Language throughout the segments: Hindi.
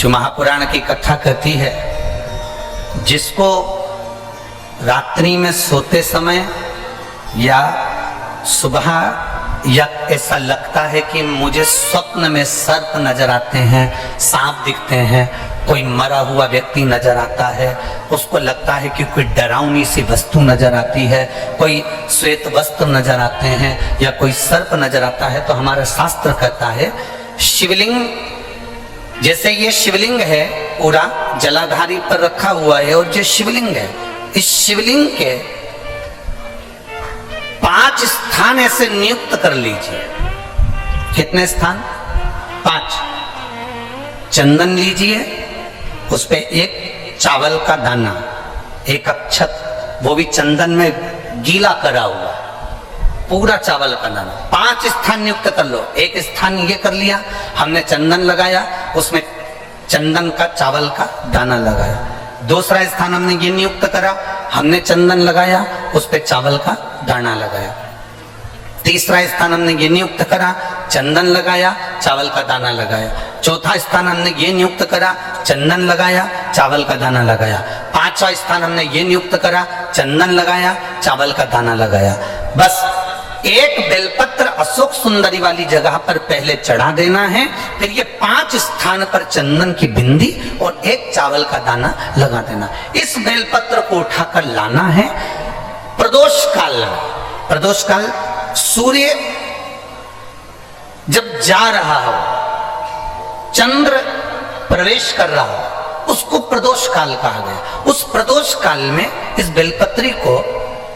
जो महापुराण की कथा कहती है, जिसको रात्रि में सोते समय या सुबह या ऐसा लगता है कि मुझे स्वप्न में सर्प नजर आते हैं, सांप दिखते हैं, कोई मरा हुआ व्यक्ति नजर आता है, उसको लगता है कि कोई डरावनी सी वस्तु नजर आती है, कोई श्वेत वस्त्र नजर आते हैं या कोई सर्प नजर आता है, तो हमारा शास्त्र कहता है शिवलिंग, जैसे ये शिवलिंग है पूरा जलाधारी पर रखा हुआ है, और जो शिवलिंग है इस शिवलिंग के 5 स्थान ऐसे नियुक्त कर लीजिए। कितने स्थान? 5। चंदन लीजिए, उस पे एक चावल का दाना, एक अक्षत, वो भी चंदन में गीला करा हुआ, पूरा चावल का दाना। 5 स्थान नियुक्त कर लो। एक स्थान ये कर लिया, हमने चंदन लगाया, उसमें चंदन का चावल का दाना लगाया। दूसरा स्थान हमने ये नियुक्त करा, हमने चंदन लगाया, उस पे चावल का दाना लगाया। तीसरा स्थान हमने ये नियुक्त करा, चंदन लगाया, चावल का दाना लगाया। चौथा स्थान हमने ये नियुक्त करा, चंदन लगाया, चावल का दाना लगाया। 5वां स्थान हमने ये नियुक्त करा, चंदन लगाया, चावल का दाना लगाया। बस एक बेलपत्र अशोक सुंदरी वाली जगह पर पहले चढ़ा देना है, फिर ये 5 स्थान पर चंदन की बिंदी और एक चावल का दाना लगा देना। इस बेलपत्र को उठाकर लाना है प्रदोष काल में। प्रदोष काल सूर्य जब जा रहा हो, चंद्र प्रवेश कर रहा हो, उसको प्रदोष काल कहा गया। उस प्रदोष काल में इस बेलपत्री को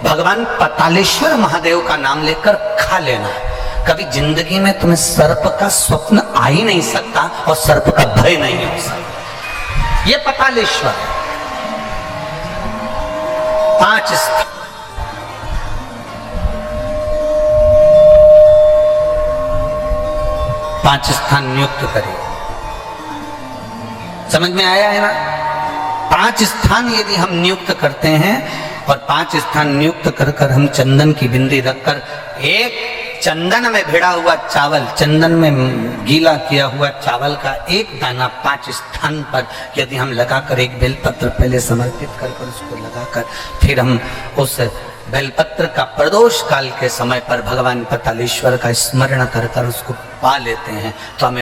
भगवान पतालेश्वर महादेव का नाम लेकर खा लेना। कभी जिंदगी में तुम्हें सर्प का स्वप्न आ ही नहीं सकता और सर्प का भय नहीं हो सकता। ये पतालेश्वर 5 स्थान नियुक्त करें। समझ में आया है ना? 5 स्थान यदि हम नियुक्त करते हैं और 5 स्थान नियुक्त कर कर हम चंदन की बिंदी रखकर एक चंदन में भिड़ा हुआ चावल, चंदन में गीला किया हुआ चावल का एक दाना 5 स्थान पर यदि हम लगाकर एक बेलपत्र पहले समर्पित कर कर उसको लगाकर फिर हम उस बेलपत्र का प्रदोष काल के समय पर भगवान पतालेश्वर का स्मरण कर कर उसको पा लेते हैं, तो हमें